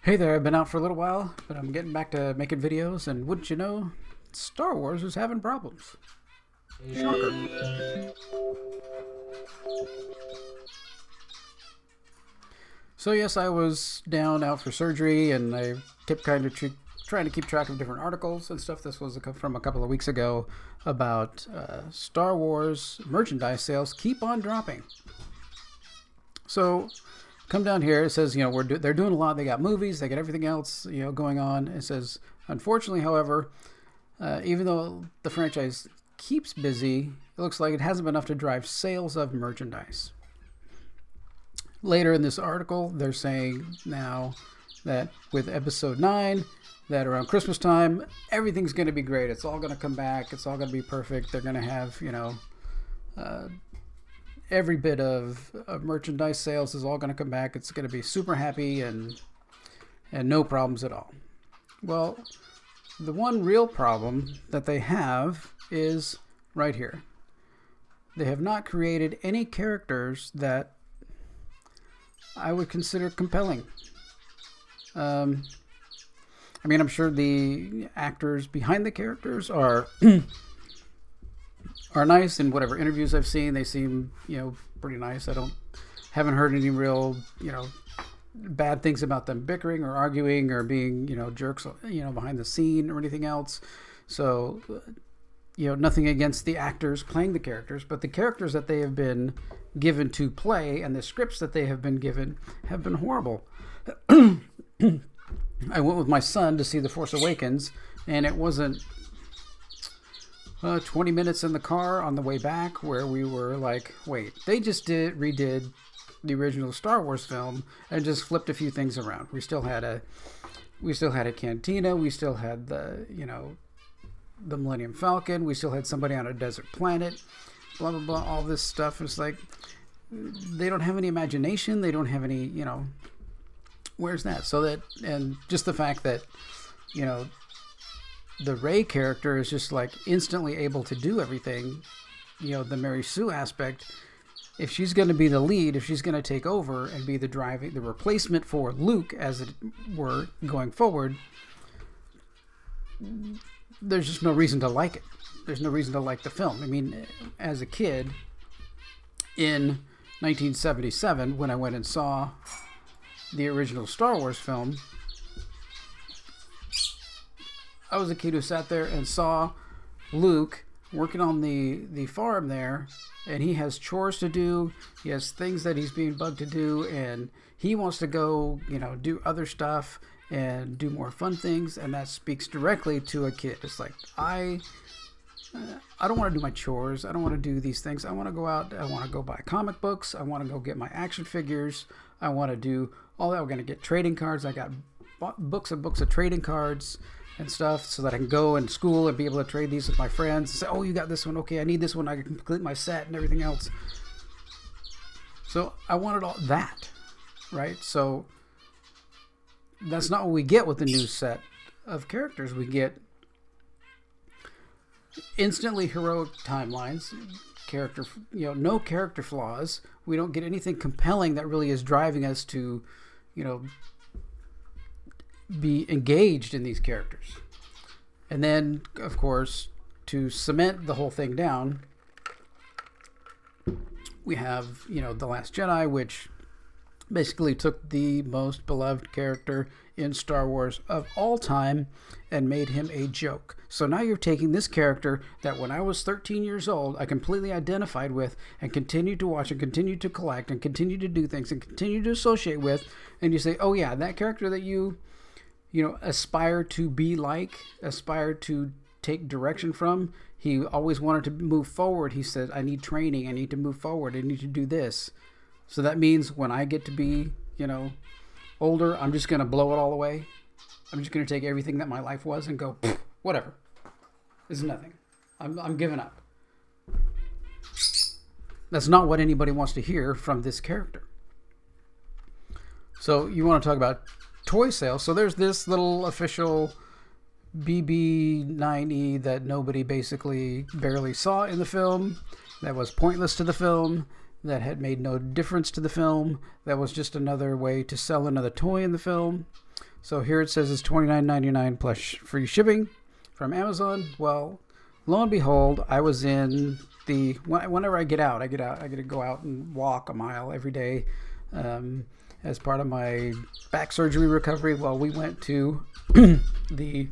Hey there, I've been out for a little while, but I'm getting back to making videos, and wouldn't you know, Star Wars is having problems. Shocker. So yes, I was down out for surgery, and I kept trying to keep track of different articles and stuff. This was from a couple of weeks ago about Star Wars merchandise sales keep on dropping. So come down here. It says, they're doing a lot. They got movies, they got everything else, going on. It says, unfortunately, however, even though the franchise keeps busy, it looks like it hasn't been enough to drive sales of merchandise. Later in this article, they're saying now that with Episode 9, that around Christmas time, everything's going to be great. It's all going to come back. It's all going to be perfect. They're going to have, every bit of merchandise sales is all going to come back. It's going to be super happy and no problems at all. Well, the one real problem that they have is right here. They have not created any characters that I would consider compelling. I'm sure the actors behind the characters are are nice. In whatever interviews I've seen, they seem, pretty nice. Haven't heard any real, bad things about them bickering or arguing or being, jerks, behind the scene or anything else. So, nothing against the actors playing the characters, but the characters that they have been given to play and the scripts that they have been given have been horrible. I went with my son to see The Force Awakens, and it wasn't 20 minutes in the car on the way back where we were like, wait, they just redid the original Star Wars film and just flipped a few things around. We still had a cantina. We still had the Millennium Falcon. We still had somebody on a desert planet. Blah, blah, blah. All this stuff is like, they don't have any imagination. They don't have any, where's that? So that, and just the fact that, the Rey character is just like instantly able to do everything, the Mary Sue aspect. If she's going to be the lead, if she's going to take over and be the replacement for Luke, as it were, going forward, there's just no reason to like it. There's no reason to like the film. I mean, as a kid in 1977, when I went and saw the original Star Wars film, I was a kid who sat there and saw Luke working on the farm there, and he has chores to do. He has things that he's being bugged to do, and he wants to go, do other stuff and do more fun things, and that speaks directly to a kid. It's like, I don't want to do my chores. I don't want to do these things. I want to go out. I want to go buy comic books. I want to go get my action figures. I want to do all that. We're going to get trading cards. I got books and books of trading cards and stuff so that I can go in school and be able to trade these with my friends and say, oh, you got this one. Okay, I need this one. I can complete my set and everything else. So I wanted all that, right? So that's not what we get with the new set of characters. We get instantly heroic timelines, no character flaws. We don't get anything compelling that really is driving us to, be engaged in these characters. And then, of course, to cement the whole thing down, we have, The Last Jedi, which basically took the most beloved character in Star Wars of all time and made him a joke. So now you're taking this character that when I was 13 years old, I completely identified with and continued to watch and continued to collect and continued to do things and continued to associate with, and you say, oh yeah, that character that you aspire to be like, aspire to take direction from. He always wanted to move forward. He said, I need training. I need to move forward. I need to do this. So that means when I get to be, older, I'm just going to blow it all away. I'm just going to take everything that my life was and go, whatever. It's nothing. I'm giving up. That's not what anybody wants to hear from this character. So you want to talk about toy sales. So there's this little official BB-9E that nobody basically barely saw in the film, that was pointless to the film, that had made no difference to the film, that was just another way to sell another toy in the film. So here it says it's $29.99 plus free shipping from Amazon. Well, lo and behold, I was in whenever I get out, I get to go out and walk a mile every day as part of my back surgery recovery. Well, we went to the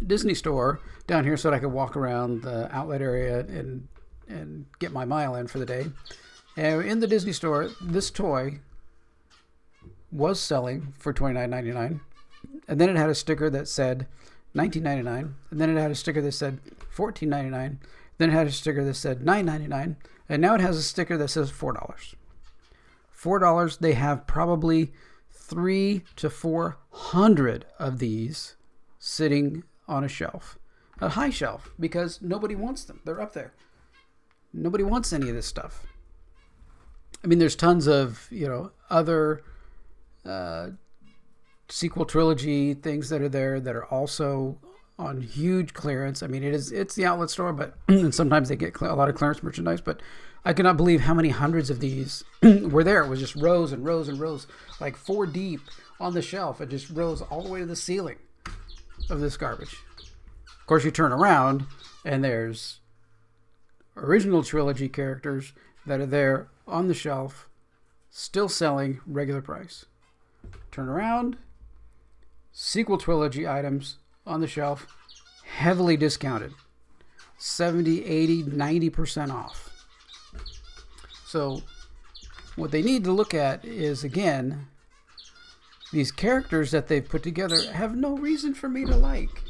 Disney store down here so that I could walk around the outlet area and get my mile in for the day. And in the Disney store, this toy was selling for $29.99, and then it had a sticker that said $19.99, and then it had a sticker that said $14.99, then it had a sticker that said $9.99, and now it has a sticker that says $4. $4. They have probably 300 to 400 of these sitting on a shelf, a high shelf, because nobody wants them. They're up there. Nobody wants any of this stuff. I mean, there's tons of, other sequel trilogy things that are there that are also on huge clearance. I mean, it's the outlet store, but sometimes they get a lot of clearance merchandise, but I cannot believe how many hundreds of these were there. It was just rows and rows and rows, like 4 deep on the shelf. It just rose all the way to the ceiling of this garbage. Of course, you turn around and there's original trilogy characters that are there on the shelf, still selling regular price. Turn around, sequel trilogy items on the shelf, heavily discounted, 70, 80, 90% off. So what they need to look at is, again, these characters that they've put together have no reason for me to like.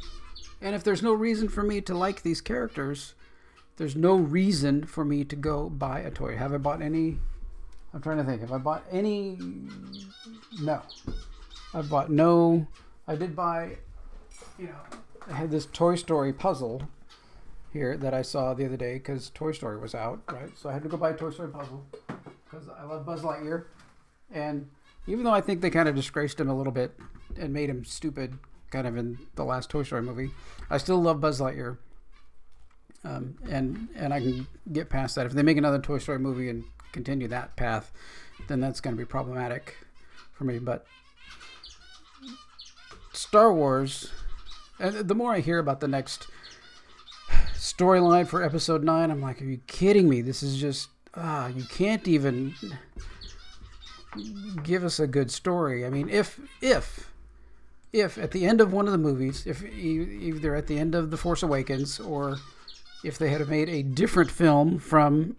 And if there's no reason for me to like these characters, there's no reason for me to go buy a toy. Have I bought any? I'm trying to think. Have I bought any? No. I've bought no. I did buy, I had this Toy Story puzzle here that I saw the other day because Toy Story was out, right? So I had to go buy a Toy Story puzzle because I love Buzz Lightyear. And even though I think they kind of disgraced him a little bit and made him stupid kind of in the last Toy Story movie, I still love Buzz Lightyear. And I can get past that. If they make another Toy Story movie and continue that path, then that's going to be problematic for me. But Star Wars, and the more I hear about the next storyline for Episode 9, I'm like, are you kidding me? This is just, you can't even give us a good story. I mean, if at the end of one of the movies, if either at the end of The Force Awakens or if they had made a different film from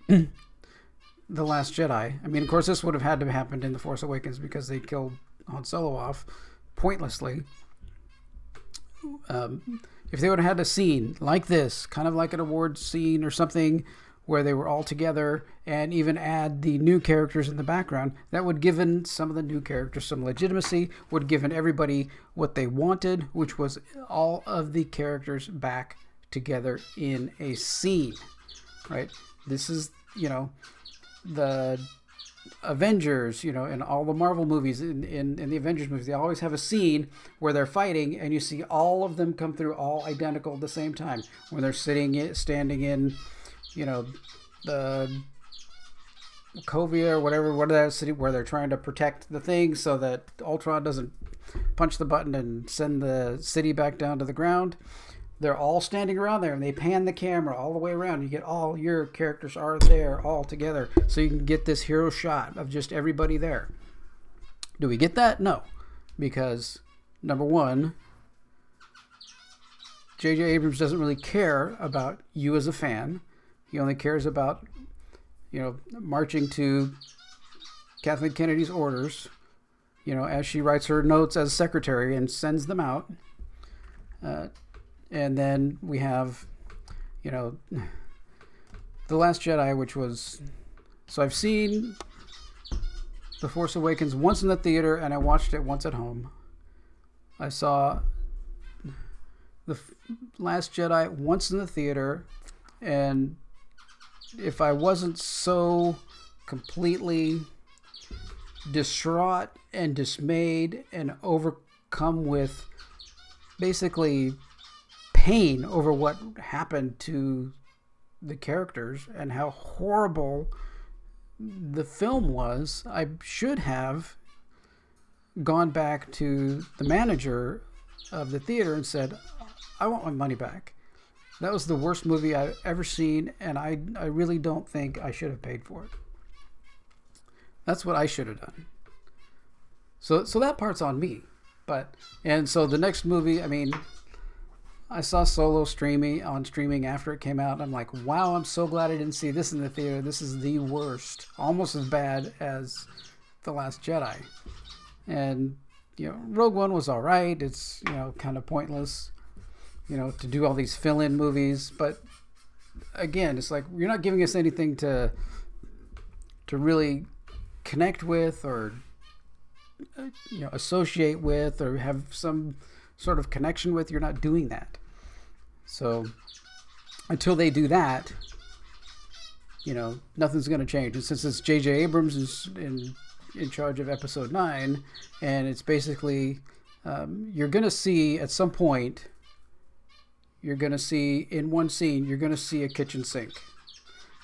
The Last Jedi. I mean, of course, this would have had to have happened in The Force Awakens because they killed Han Solo off pointlessly. If they would have had a scene like this, kind of like an awards scene or something where they were all together and even add the new characters in the background, that would given some of the new characters some legitimacy, would given everybody what they wanted, which was all of the characters back together in a scene, right? This is, the Avengers, in all the Marvel movies, in the Avengers movies, they always have a scene where they're fighting and you see all of them come through all identical at the same time. When they're standing in, the Sokovia or whatever that city where they're trying to protect the thing so that Ultron doesn't punch the button and send the city back down to the ground. They're all standing around there and they pan the camera all the way around. You get all your characters are there all together so you can get this hero shot of just everybody there. Do we get that? No. Because, number one, J.J. Abrams doesn't really care about you as a fan. He only cares about, marching to Kathleen Kennedy's orders, as she writes her notes as secretary and sends them out. And then we have, The Last Jedi, which was... So I've seen The Force Awakens once in the theater, and I watched it once at home. I saw The Last Jedi once in the theater, and if I wasn't so completely distraught and dismayed and overcome with basically pain over what happened to the characters and how horrible the film was, I should have gone back to the manager of the theater and said, I want my money back. That was the worst movie I've ever seen, and I really don't think I should have paid for it. That's what I should have done. So that part's on me. And so the next movie, I mean, I saw Solo streaming after it came out. And I'm like, wow, I'm so glad I didn't see this in the theater. This is the worst. Almost as bad as The Last Jedi. And, Rogue One was all right. It's, kind of pointless, to do all these fill-in movies. But again, it's like, you're not giving us anything to really connect with or associate with or have some sort of connection with. You're not doing that. So until they do that, nothing's going to change. And since it's J.J. Abrams is in charge of Episode 9, and it's basically you're going to see at some point, you're going to see in one scene, you're going to see a kitchen sink,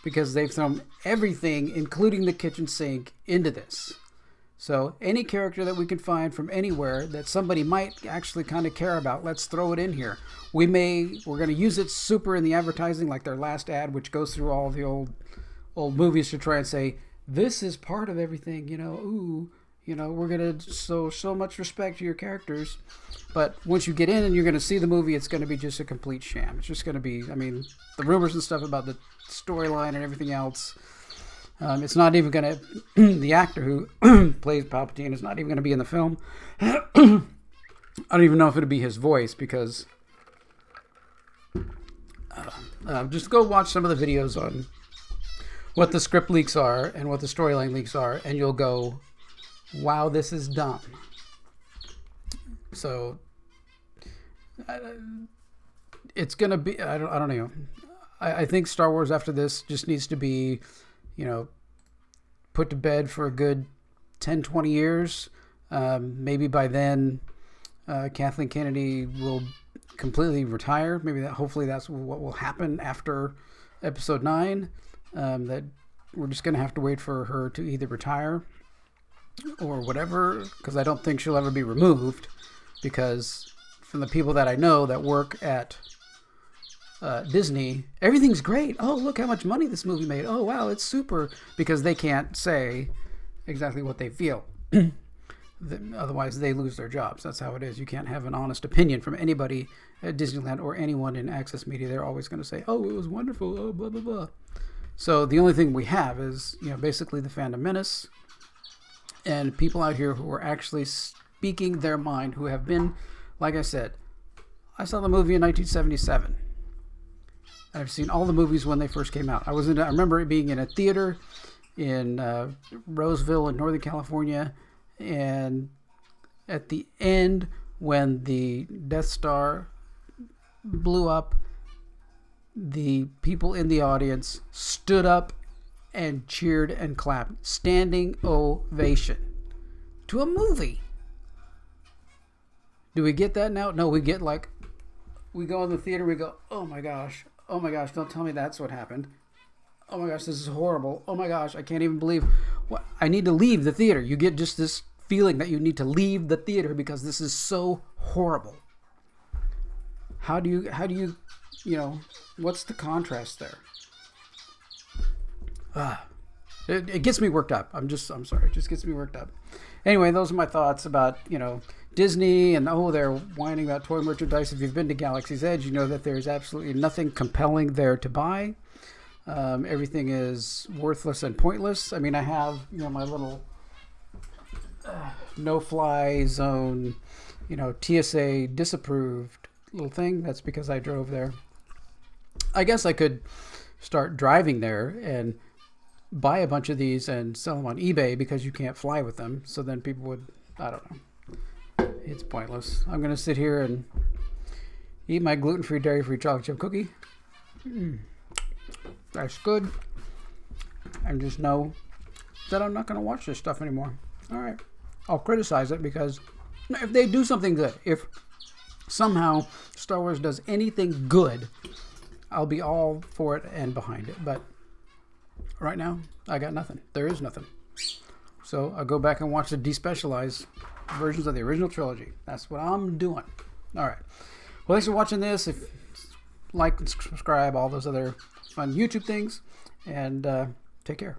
because they've thrown everything, including the kitchen sink, into this. So any character that we can find from anywhere that somebody might actually kind of care about, let's throw it in here. We're going to use it super in the advertising, like their last ad, which goes through all of the old movies to try and say, this is part of everything, we're going to so much respect to your characters. But once you get in and you're going to see the movie, it's going to be just a complete sham. It's just going to be, the rumors and stuff about the storyline and everything else. It's not even going to, the actor who plays Palpatine is not even going to be in the film. I don't even know if it'll be his voice, because just go watch some of the videos on what the script leaks are and what the storyline leaks are, and you'll go, wow, this is dumb. So it's going to be, I don't know. I think Star Wars after this just needs to be, put to bed for a good 10, 20 years. Maybe by then, Kathleen Kennedy will completely retire. Hopefully that's what will happen after Episode 9. That we're just going to have to wait for her to either retire or whatever, because I don't think she'll ever be removed, because from the people that I know that work at Disney, everything's great. Oh, look how much money this movie made. Oh, wow, it's super. Because they can't say exactly what they feel. Otherwise, they lose their jobs. That's how it is. You can't have an honest opinion from anybody at Disneyland or anyone in Access Media. They're always going to say, oh, it was wonderful. Oh, blah, blah, blah. So the only thing we have is, basically the Phantom Menace and people out here who are actually speaking their mind, who have been, like I said, I saw the movie in 1977. I've seen all the movies when they first came out. I remember it being in a theater in Roseville in Northern California, and at the end, when the Death Star blew up, the people in the audience stood up and cheered and clapped. Standing ovation to a movie. Do we get that now? No, we get we go in the theater, we go, oh my gosh, don't tell me that's what happened. Oh my gosh, this is horrible. Oh my gosh, I can't even believe what I need to leave the theater. You get just this feeling that you need to leave the theater because this is so horrible. How do you what's the contrast there? It gets me worked up. I'm sorry. It just gets me worked up. Anyway, those are my thoughts about, Disney and, they're whining about toy merchandise. If you've been to Galaxy's Edge, you know that there's absolutely nothing compelling there to buy. Everything is worthless and pointless. I mean, I have, my little no-fly zone, TSA disapproved little thing. That's because I drove there. I guess I could start driving there and buy a bunch of these and sell them on eBay, because you can't fly with them. So then people would, I don't know. It's pointless. I'm going to sit here and eat my gluten-free, dairy-free chocolate chip cookie. That's good. And just know that I'm not going to watch this stuff anymore. All right. I'll criticize it, because if they do something good, if somehow Star Wars does anything good, I'll be all for it and behind it. But right now, I got nothing. There is nothing. So I'll go back and watch the Despecialized versions of the original trilogy. That's what I'm doing. All right. Well, thanks for watching this. If like and subscribe, all those other fun YouTube things, and take care.